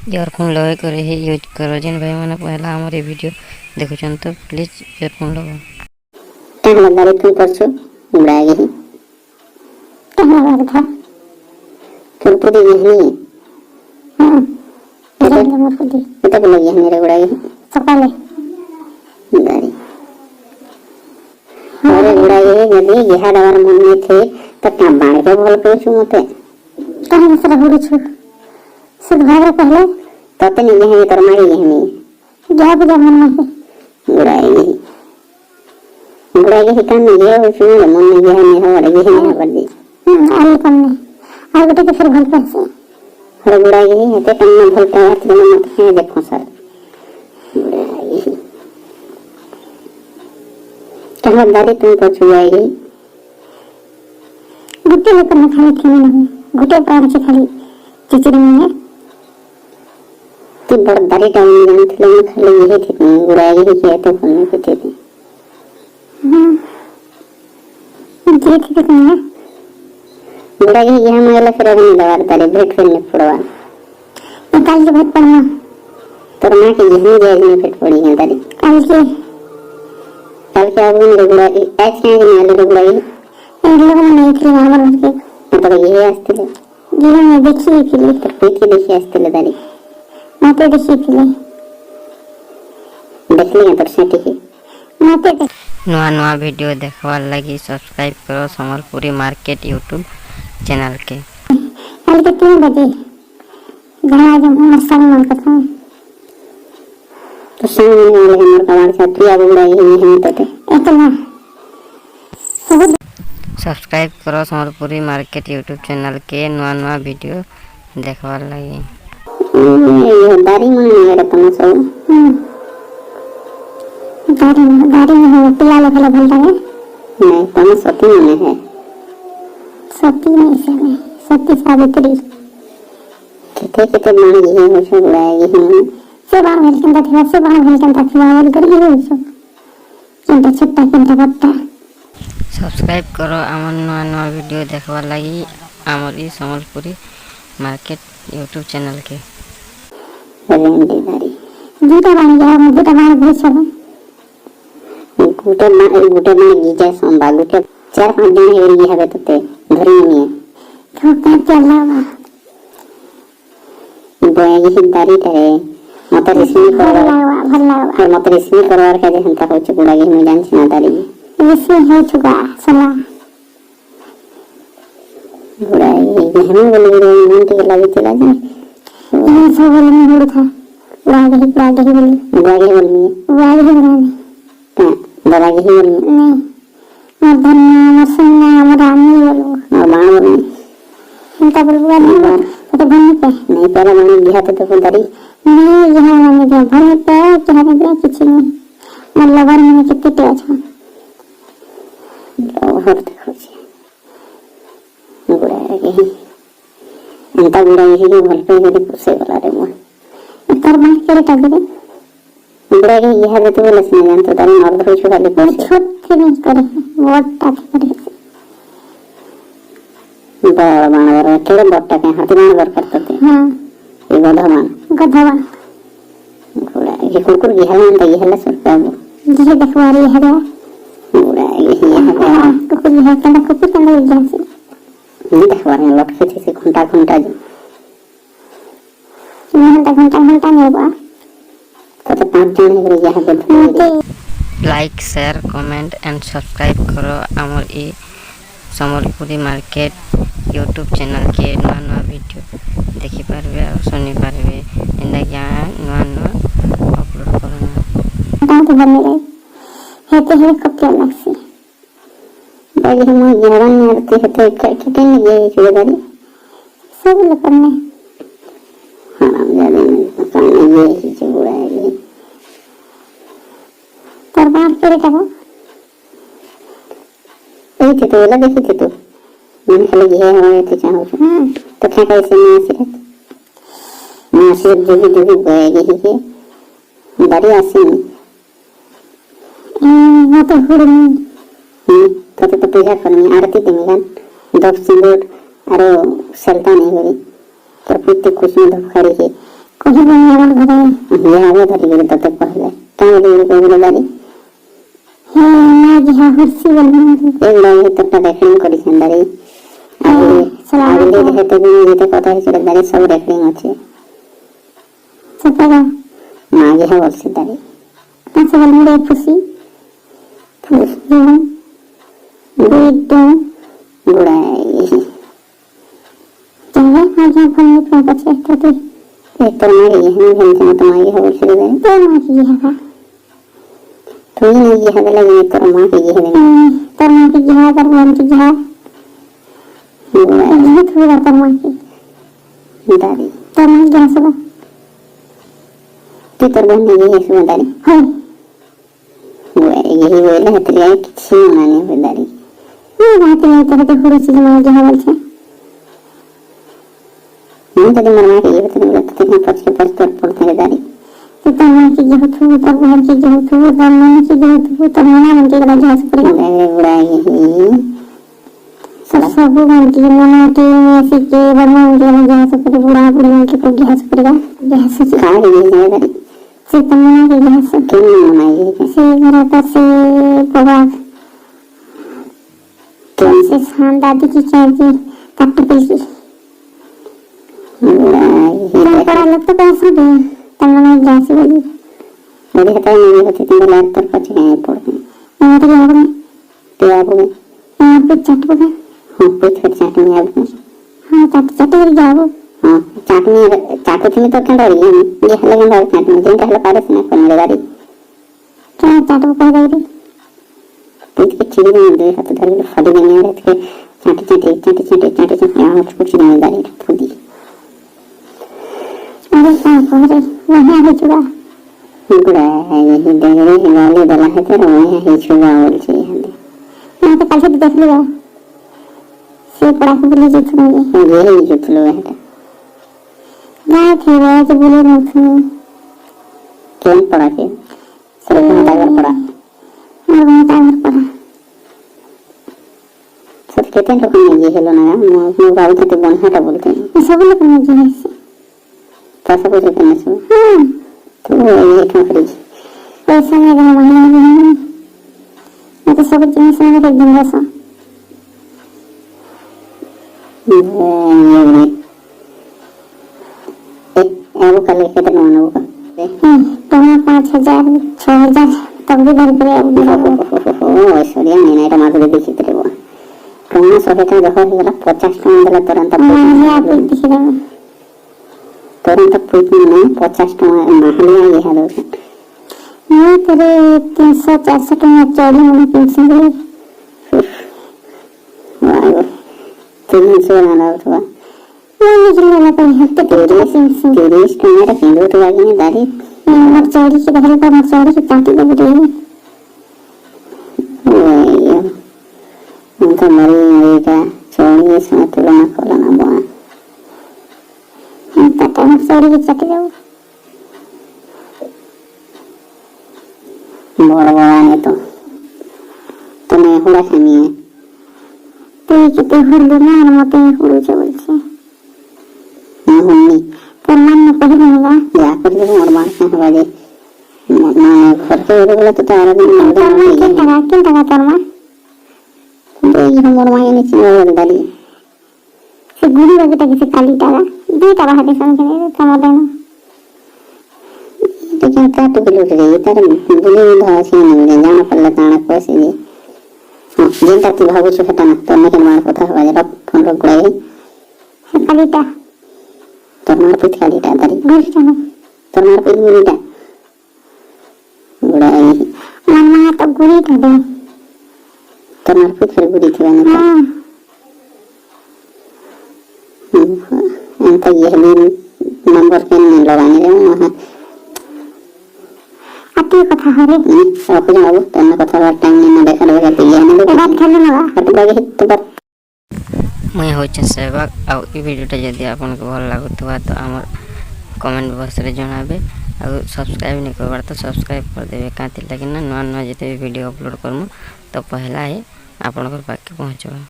Earphone लगे करे ही use करो जिन भाई मैंने पहला हमारे वीडियो देखुछन तो प्लीज इयरफोन लगाओ। कहला दारे तुम परसो उड़ा गई कहला बात था तुम पूरी यही हां तेरे मोर खुदी तो के लगी मेरे उड़ा गई सकाले दारी और उड़ा गई यदि यह डर मन में थे तो क्या बाण के बोल के छु मते कहां से रहो छु सिद्ध भाग पहले तते नहीं है तर मारी यही जा बुझा मन में उड़ा गई हिकान ये हो सुन मन में यह नहीं हो रही है कर दी आलू कन्ने आ गोटे के फिर भल पैसे हर गुड़ा ये हेते कन्ने भल का हाथ में मत है देखो सर कहां दारी तुम पछुआ गई गुटे में करना खाली थी नहीं गुटे प्राण से खाली चिचड़ी में ती बड़ दारी टाइम में थे खाली ये थी गुड़ा ये किया तो फल में पीते थे जी ठीक है बुढ़ा जी यहां मांगला फिर अभी दवार तारे भेट फिरने पड़वा कल के भेट पड़ना तोर मां के यही जाय में भेट पड़ी है तारी कल के अब मेरे बुढ़ा जी आज के दिन वाले बुढ़ा जी इन लोगों ने नहीं थी हमारे के तो ये आस्ते जी मैं देखी के लिए तो पीछे देखी आस्ते ले तारी माते देखी के लिए देख लिया तो सेठी के माते नुआ नुआ वीडियो देखवार लगी सब्सक्राइब करो संबलपुरी मार्केट यूट्यूब चैनल के। कल के 3 बजे जहाँ जब हम संग मन करते तो संग में वाले हमर कवार छात्री आगे बुलाई ही है तो इतना सब्सक्राइब करो संबलपुरी मार्केट यूट्यूब चैनल के नुआ नुआ वीडियो देखवार लगी ये दारी मन मेरा तम सब दारी में है पिला लगा भलता है नहीं तम सती में है सती में से में सती सावित्री किते मान ये हो सब उड़ाएगी हम से बार भेलकन था से बार भेलकन था फिलहाल कर ही हो सब चिंता छट्टा चिंता बट्टा सब्सक्राइब करो आमर नुआ नुआ वीडियो देखवार लगी आमर ई संबलपुरी मार्केट यूट्यूब चैनल के रेंडी दारी दूटा बन गया मैं दूटा बन भेज सब गुटे में गीजा संबा गुटे 4-5 दिन हेरी हवे तते धरी नहीं तो का चलावा बोएगी हिदारी करे मत रिसीव करवा भल्ला मत रिसीव करवार के जनता हो चुका है मैं जान सुना दारी रिसीव हो चुका सला बुरा ये हम बोले रे मन के लगे चला जाए ये सब बोले में हो था वागे बोली दवा के ही नहीं मदन मसना मरानी बोलो बाण बोली इनका बोलवा नहीं तो बन पे नहीं पहले मैंने दिया तो दारी नहीं यहां मैंने दिया भर पे क्या दिया कुछ नहीं मतलब भर में कितने पे अच्छा और देखो जी बुरा है कि इनका बुरा यही कि भल पे मेरे पुसे वाला रे वो कर मार के टाके बुरा के यह देते बोले से जान तो तारी मार दो छोटा ले छोटे नहीं करे मोटा करे बड़ा बाण के बट्टा के हाथ में वर करते थे हां ये गधवान बुरा ये कुकुर की है तो ये है सुरता वो ये देखवारी है बुरा ये है कुकुर है कंदा कुकुर कंदा जैसे ये देखवारी लट के से घंटा जो घंटा नहीं बा तो 5 जन है यहाँ पे like share comment and subscribe करो आमर ई संबलपुरी मार्केट यूट्यूब चैनल के नुआ नुआ वीडियो देखि पारबे और सुनि पारबे इंदा ज्ञान नुआ नुआ अपलोड करना दांत बने हेते है कपिया लागसी बागी हम जरन नरती हेते किते ने ये चुड़ारी सब करने हां जाने में ये चुड़ा है तर बार करे तब ए तो वाला देखी तो मैंने खाली ये हमारे तो चाहो तो क्या कैसे मैं सिर्फ जो भी बोएगी ही दारी आसी वो तो हुड़ तो पूजा करनी आरती देंगे दब सिंदूर अरे सल्ता नहीं होगी प्रकृति कुछ में धोखारी है कोई घरे ये आवे धरी गिरे तते पहले काहे रे को गिरे दारी हे ना जिहा हुर्सी बोल एक बार तो रेकर्डिंग करी छंदारी आगे हेते दिन जेते কথা হইছিল দারি সব রেকর্ডিং আছে सपरा না জিহা বলছি দারি তাছে বল মুড়ে ফুসি गुड गुड़ाई चले आज हम फोन में पछे तो एक तो मारी है हम तो मारी है बोल दे तो मां की है तो ये नहीं है लगे तो मां की है तो मां की है पर मन की है ये थोड़ा तो मां की दादी तो मां क्या सब तू तो बन गई है सुन दादी हां यही बोले है तेरी किसी माने हुई दादी ये बात नहीं तो थोड़ी चीज मां जो बोल छे मैं तो मरवा के ये तो बोला तो तेरे पछ के पछ तोड़ पड़ते दादी तो मां की जो तू तो घर की जो तू तो मन की जो तू तो मना मन के राजा से पर गुड़ाई सब मन की मना के ऐसे के भगवान के राजा से पर बुढ़ा बुढ़ी के को गैस पड़ेगा गैस से खा रही है दादी से तमना के गैस क्यों मनाई है से घर पर से बाबा कैसे शान दादी की चाहिए कट पिल गुड़ाई पर अलग तो पैसा दे तमना गैस बोली मेरे हटा नहीं होती थी लाइट पर पछ गए पड़ते और तो यार में ते आप में यहां पे चट पड़े हां पे फिर चटनी अब हां चट चट कर जाओ हां चटनी चाटनी तो कंडा रही है ये हले कंडा चटनी दिन हले पारे से ना कोन गाड़ी क्या चट कर रही पीठ के चिड़ी में दे हाथ धर के फट गए हैं के चाटी आज कुछ नहीं दारी फुदी अरे क्या कर रहे वहां है चुरा गुड़ा है ये डेरे हिमालय दला है तो वहां है चुरा बोल छी हमें यहां पे कल से देख लिया से पड़ा के बोले जो सुनोगे ये ही जो चलो है गए थे वे जो बोले न सुनो कौन पड़ा के सिर्फ टाइगर पड़ा और वहां टाइगर पड़ा सब कहते हैं तो ये हेलो ना मो बाबू तो बन हटा बोलते हैं सब लोग ने जो है पैसा कुछ करने से हां तो ये ठोकरी पैसा में गया महीना में मैं तो सब जिनिस में रख दूंगा सा ये एक वो कल के तो ना वो तो 5000 6000 तब भी घर पे ओ सरिया नहीं तो मात्र देखी तेरे वो कौन सो है तो देखो ये 50 टका देला तुरंत मैं आप दिख रहा हूं तुरंत पूछ में 50 टका महलिया ये है लोग मैं तेरे 300 400 टका चोरी में पेंशन दे वाह तीन सौ ना तो मैं निकल रहा था हफ्ते तेरे सिंह तेरे कैमरा केंद्र तो लगी है दादी मैं चोरी के घर पर चोरी की चाटी दे रही उनका मरी का चोरी इसमें तुलना खोलना बुआ पता है चोरी की चाटी दे बड़ा बड़ा ने तो तुम्हें हुड़ा खानी है তুই কিতে হলো না আর মতে হলুছে বলছে ना होनी তোর মান না কহিল না या कर ले और मार के हवा दे ना घर के बोले तो तारा दिन তোর মা কি টাকা তোর মা दे ये हमर माय ने चिन दादी সে গুড়ি বাগিটা কিছু কালি টাকা 2 টাকা হাতে সঙ্গে কামা দেন तो क्या काट के लूट रही तार बोले धासी नहीं जाना पड़ला ताना पैसे दे जेंटा तू भागो छटा ना तो मैं के मार पता हवा जरा फोन रो गए কালিটা तो मार पिट कालीटा दादी গুড়ি টাকা तो मार पिट गुड़ीटा गुड़ाई মামা তো গুড়ি টাকা तो मार पिट फिर गुड़ी थी ना হ্যাঁ अंत ये नंबर के लगाने रे वहां আতি কথা হবে रख जाओ तने कथा बात टाइम ना देखा लगे तो ये ना এবার খেলে না हट लगे तो बात मुझे होचे सहभाग आ ई वीडियोटा जदि आपन को भल लागुतबा तो हमर कमेंट बॉक्स रे जणाबे आ सब्सक्राइब नहीं करबार तो सब्सक्राइब कर देबे काती लगे ना नवा नवा जते वीडियो अपलोड करमु तो पहला ही आपन को पाके पहुंचबा।